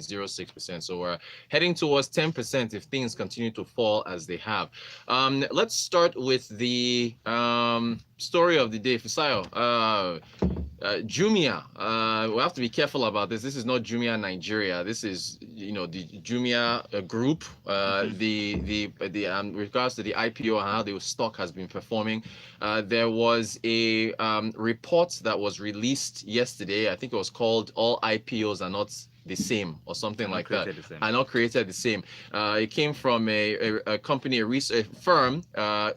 0.06%. So we're heading towards 10% if things continue to fall as they have. Let's start with the story of the day. Fisayo, Jumia. We have to be careful about this. This is not Jumia Nigeria. This is, the Jumia group. The regards to the IPO and how the stock has been performing. There was a report that was released yesterday. I think it was called "All IPOs Are Not the Same" or something like that. Are not created the same. It came from a company, a firm,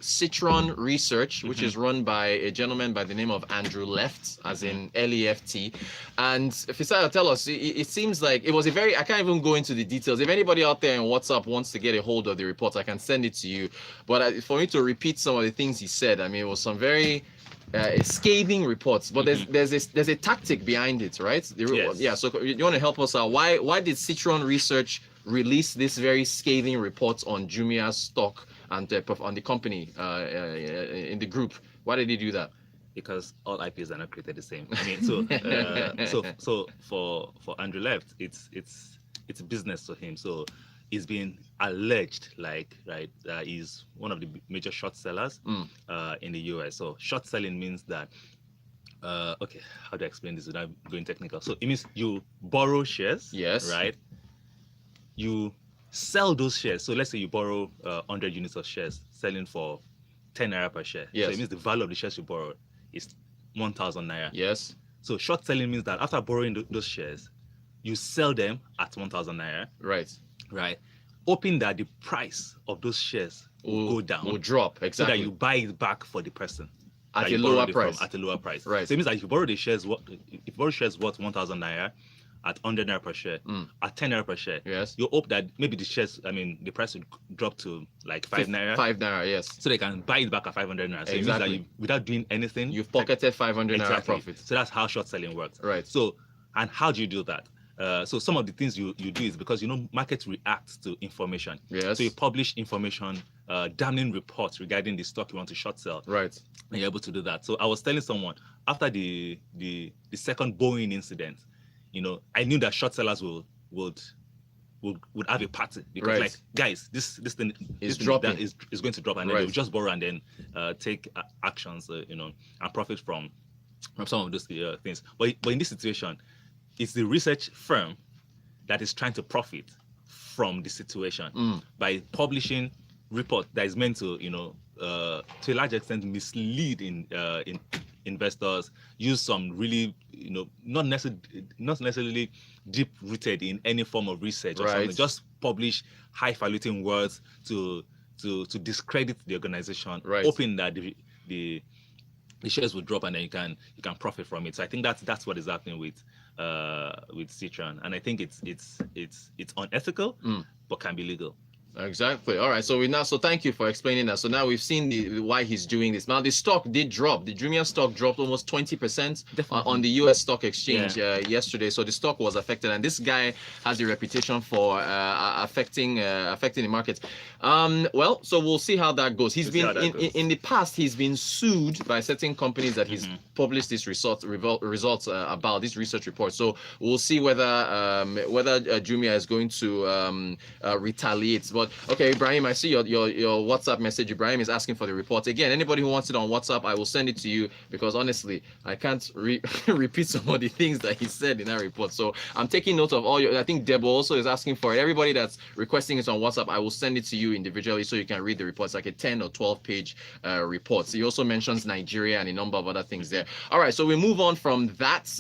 Citron Research, which is run by a gentleman by the name of Andrew Left, as in Left. And Fisayo, tell us, it seems like it was I can't even go into the details. If anybody out there in WhatsApp wants to get a hold of the report, I can send it to you. But for me to repeat some of the things he said, I mean, it was some very scathing reports, but there's a tactic behind it, right? Yes. Yeah. So you want to help us out? Why did Citron Research release this very scathing report on Jumia's stock and on the company in the group? Why did he do that? Because all IPOs are not created the same. I mean, so for Andrew Left, it's business to him. So he's been alleged, that he's one of the major short sellers in the US. So short selling means that, okay, how do I explain this without going technical? So it means you borrow shares, yes, right? You sell those shares. So let's say you borrow 100 units of shares, selling for 10 naira per share. Yes. So it means the value of the shares you borrowed is 1,000 naira. Yes. So short selling means that after borrowing those shares, you sell them at 1,000 naira. Right. Hoping that the price of those shares will go down. Will drop, exactly. So that you buy it back for the person. At a lower price. At a lower price. Right. So it means that if you borrow the shares, worth 1,000 naira at 100 naira per share, at 10 naira per share, yes, you hope that maybe the price would drop to like 5 naira. 5 naira, yes. So they can buy it back at 500 naira. So exactly. It means that without doing anything, you've pocketed 500 naira profit. So that's how short selling works. Right. So, and how do you do that? So some of the things you do is because markets react to information. Yes. So you publish information, damning reports regarding the stock you want to short sell. Right. And you're able to do that. So I was telling someone after the second Boeing incident, I knew that short sellers would have a party because right, guys, this thing is dropping. Is going to drop, and then they'll just borrow and then take actions, and profit from some of those things. But in this situation, it's the research firm that is trying to profit from the situation by publishing report that is meant to, to a large extent mislead in investors, use some really, not necessarily deep rooted in any form of research or something. Just publish high falutin words to discredit the organization, hoping that the shares will drop and then you can profit from it. So I think that's what is happening with Citron, and I think it's unethical, but can be legal. Exactly. All right. So thank you for explaining that. So now we've seen why he's doing this. Now the stock did drop. The Jumia stock dropped almost 20% on the US stock exchange yesterday. So the stock was affected, and this guy has a reputation for affecting the markets. Well, so we'll see how that goes. He's been in the past. He's been sued by certain companies that he's published these results about this research report. So we'll see whether Jumia is going to retaliate. But okay, Ibrahim, I see your WhatsApp message. Ibrahim is asking for the report. Again, anybody who wants it on WhatsApp, I will send it to you because honestly, I can't repeat some of the things that he said in that report. So I'm taking note of all your. I think Debo also is asking for it. Everybody that's requesting it on WhatsApp, I will send it to you individually so you can read the reports, like a 10 or 12 page report. So he also mentions Nigeria and a number of other things there. All right, so we move on from that.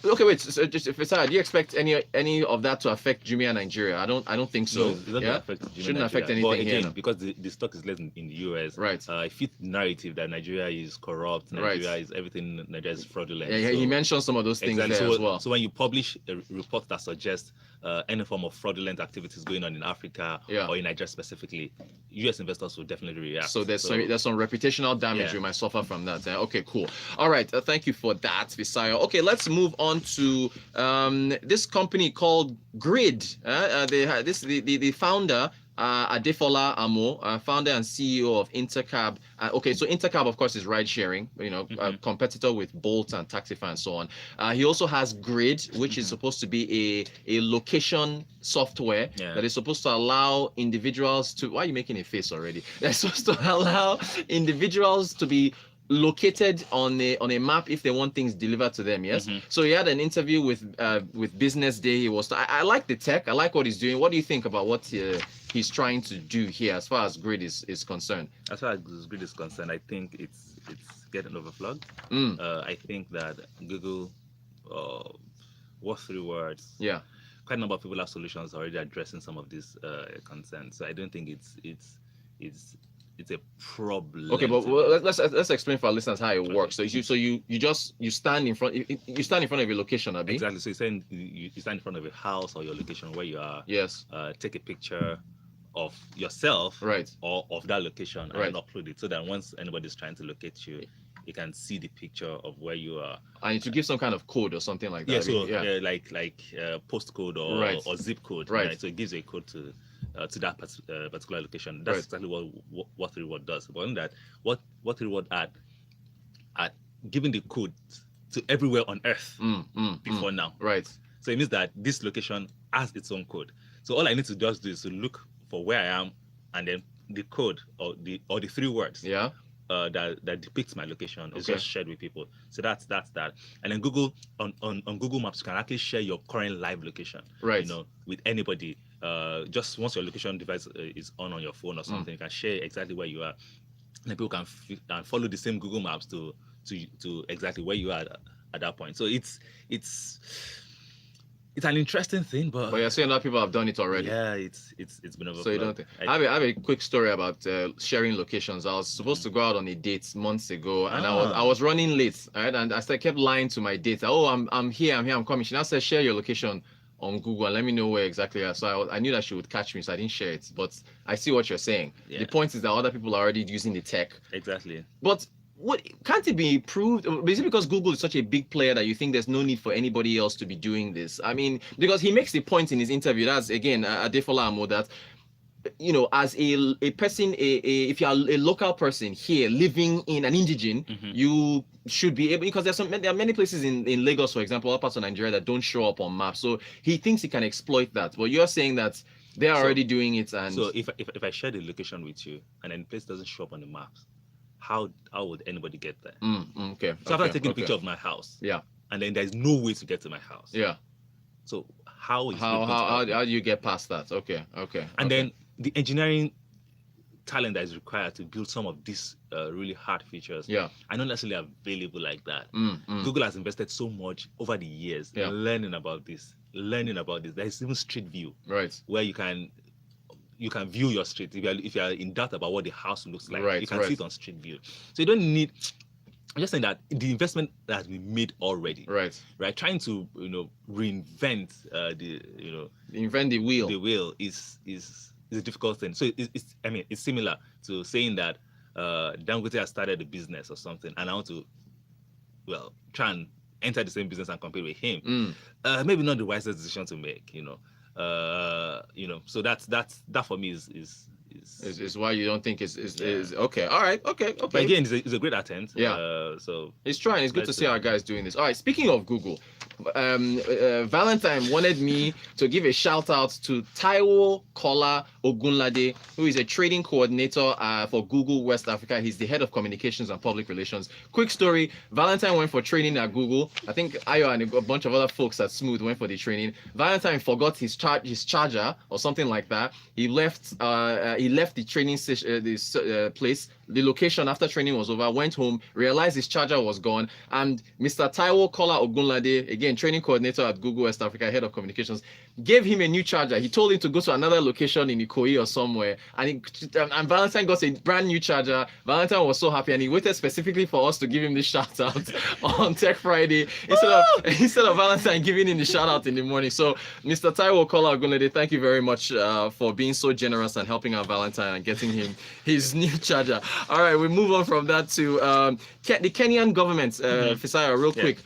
Okay, wait. So just Fisayo, do you expect any of that to affect Jumia Nigeria? I don't think so. No, it doesn't affect shouldn't affect anything but again, here. Because the stock is less in the US. Right. It fits the narrative that Nigeria is corrupt. Nigeria is everything. Nigeria is fraudulent. Yeah, he mentioned some of those things there as well. So when you publish a report that suggests any form of fraudulent activities going on in Africa or in Nigeria specifically, US investors will definitely react. So there's some reputational damage you might suffer from that. Okay, cool. All right, thank you for that, Fisayo. Okay, let's move on to this company called Grid. The founder Adefola Amo, founder and CEO of Intercab. Okay, so Intercab, of course, is ride sharing, competitor with Bolt and Taxify and so on. He also has Grid, which is supposed to be a location software that is supposed to allow individuals to. Why are you making a face already? That's supposed to allow individuals to be located on a map if they want things delivered to them. Yes. So he had an interview with Business Day. He was. I like the tech. I like what he's doing. What do you think about what he's trying to do here as far as Grid is concerned? As far as Grid is concerned, I think it's getting overflogged. I think that Google, what 3 words? Yeah. Quite a number of people have solutions already addressing some of these concerns. So I don't think it's a problem. Okay, but let's explain for our listeners how it works. So you stand in front of a location, Abi? Exactly. So you're saying you stand in front of a house or your location where you are. Yes. Take a picture of yourself, right, or of that location, and upload it, so that once anybody's trying to locate you, you can see the picture of where you are. And to give some kind of code or something like that. Like postcode or zip code. Right. So it gives you a code to that particular location. That's exactly what Reward does. But on that, what Reward at giving the code to everywhere on Earth before now. Right. So it means that this location has its own code. So all I need to just do is to look for where I am, and then the code or the 3 words. Yeah. That depicts my location is just shared with people. So that's that. And then Google on Google Maps, you can actually share your current live location. Right. With anybody. Just once your location device is on your phone or something, you can share exactly where you are, and people can follow the same Google Maps to exactly where you are at that point. So it's an interesting thing, but you're saying a lot of people have done it already. Yeah, it's been over. So you don't think? I have a quick story about sharing locations. I was supposed to go out on a date months ago, and I was running late, right? And I kept lying to my date. Oh, I'm here, I'm coming. She now said share your location on Google and let me know where exactly you are. So I knew that she would catch me, so I didn't share it. But I see what you're saying. Yeah. The point is that other people are already using the tech. Exactly. But what can't it be improved? Is it because Google is such a big player that you think there's no need for anybody else to be doing this? I mean, because he makes the point in his interview, that's again Adefola Amo, that as a person, if you're a local person here living in an indigene, you should be able, because there are many places in Lagos, for example, all parts of Nigeria that don't show up on maps. So he thinks he can exploit that. But you're saying that they're already doing it. And so if I share the location with you and then the place doesn't show up on the maps, how would anybody get there? Okay. So after taking a picture of my house, and then there's no way to get to my house. Yeah. So how do you get past that? Okay. And then the engineering talent that is required to build some of these really hard features are not necessarily available like that. Google has invested so much over the years in learning about this. There's even Street View, right, where you can view your street if you are in doubt about what the house looks like. You can see it on Street View. So you don't need. I'm just saying that the investment that has been made already, right? Trying to reinvent invent the wheel. The wheel is a difficult thing. So it's similar to saying that Dangote has started a business or something, and I want to try and enter the same business and compete with him. Maybe not the wisest decision to make. So that for me is why you don't think is okay. All right, okay. But again, it's a great attempt. Yeah. So it's trying. It's good to see our guys doing this. All right. Speaking of Google, Valentine wanted me to give a shout out to Taiwo Kola Ogunlade, who is a trading coordinator for Google West Africa. He's the head of communications and public relations. Quick story: Valentine went for training at Google. I think Ayo and a bunch of other folks at Smooth went for the training. Valentine forgot his charger or something like that. He left the training place, the location after training was over, went home, realized his charger was gone, and Mr. Taiwo Kola Ogunlade, again, training coordinator at Google West Africa, head of communications, gave him a new charger. He told him to go to another location in Ikoyi or somewhere, and Valentine got a brand new charger. Valentine was so happy, and he waited specifically for us to give him this shout out on Tech Friday instead of Valentine giving him the shout out in the morning. So, Mr. Taiwo Kola Ogunlade, thank you very much for being so generous and helping out Valentine and getting him his new charger. All right, we move on from that to the Kenyan government, Fisaya, real quick.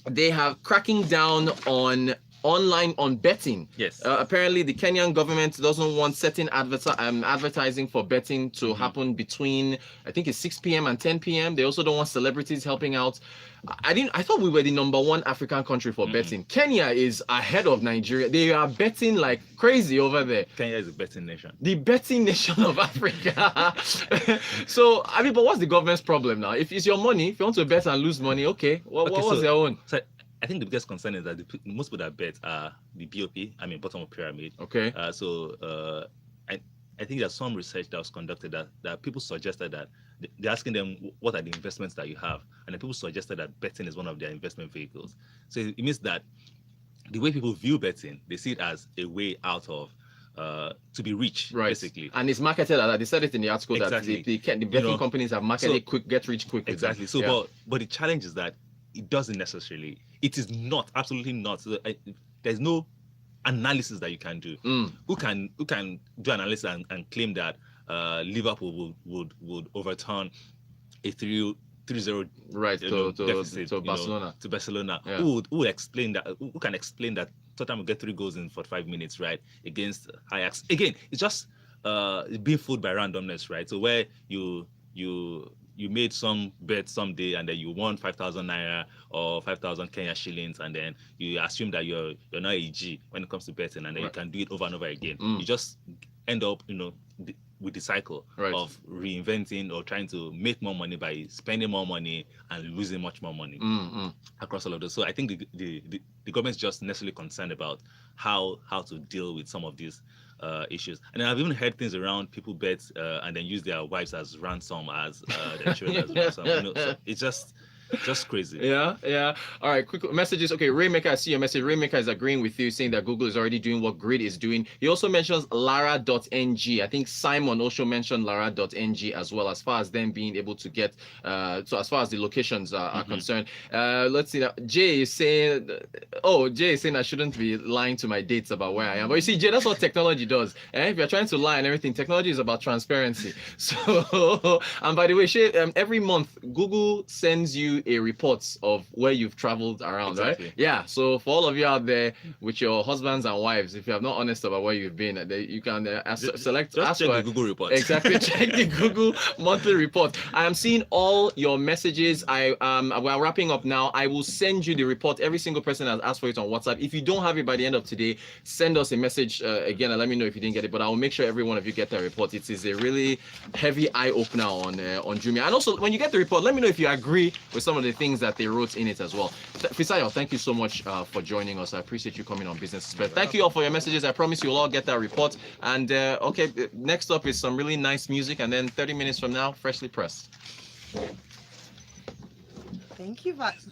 They have cracking down on online on betting. Yes. Apparently, the Kenyan government doesn't want certain advertising for betting to happen between, I think it's 6 p.m. and 10 p.m. They also don't want celebrities helping out. I thought we were the #1 African country for betting. Kenya is ahead of Nigeria. They are betting like crazy over there. Kenya is a betting nation. The betting nation of Africa. So, I mean, but what's the government's problem now? If it's your money, if you want to bet and lose money, okay. What was their own? So I think the biggest concern is that most people that bet are the BOP, I mean, bottom of pyramid. Okay. I think there's some research that was conducted that people suggested that they're asking them what are the investments that you have, and then people suggested that betting is one of their investment vehicles. So it means that the way people view betting, they see it as a way out of to be rich, right, basically. And it's marketed like that. They said it in the article exactly. that the betting companies have marketed get rich quick. Exactly. So, but the challenge is that it doesn't necessarily. It is not, absolutely not. So, there's no analysis that you can do. Who can do analysis and claim that Liverpool would overturn a 3-0 deficit to Barcelona. To Barcelona. Yeah. Who would explain that? Who can explain that Tottenham will get 3 goals in 45 minutes, right, against Ajax? Again, it's just being fooled by randomness, right? So where you made some bet someday and then you won 5,000 naira or 5,000 Kenya shillings, and then you assume that you're not a G when it comes to betting, and then you can do it over and over again. You just end up, with the cycle of reinventing or trying to make more money by spending more money and losing much more money across all of those. So I think the government's just necessarily concerned about how to deal with some of these issues. And then I've even heard things around people bet and then use their wives as ransom, as their children as ransom. So it's just crazy. Yeah. All right, quick messages. Okay, Raymaker, I see your message. Raymaker is agreeing with you, saying that Google is already doing what Grid is doing. He also mentions Lara.ng. I think Simon also mentioned Lara.ng as well, as far as them being able to get, so as far as the locations are concerned. Let's see that. Jay is saying I shouldn't be lying to my dates about where I am. But you see, Jay, that's what technology does. And if you're trying to lie and everything, technology is about transparency. So, and by the way, Shay, every month, Google sends you a report of where you've traveled around, exactly. Right? Yeah. So for all of you out there with your husbands and wives, if you are not honest about where you've been, you can check the Google report. Exactly. Check the Google monthly report. I am seeing all your messages. We're wrapping up now. I will send you the report. Every single person has asked for it on WhatsApp. If you don't have it by the end of today, send us a message again and let me know if you didn't get it. But I will make sure every one of you get that report. It is a really heavy eye opener on Jumia. And also, when you get the report, let me know if you agree with some of the things that they wrote in it as well. Fisayo, thank you so much for joining us. I appreciate you coming on Business But thank you all for your messages. I promise you'll all get that report. And okay, next up is some really nice music, and then 30 minutes from now, freshly pressed. Thank you, Vax.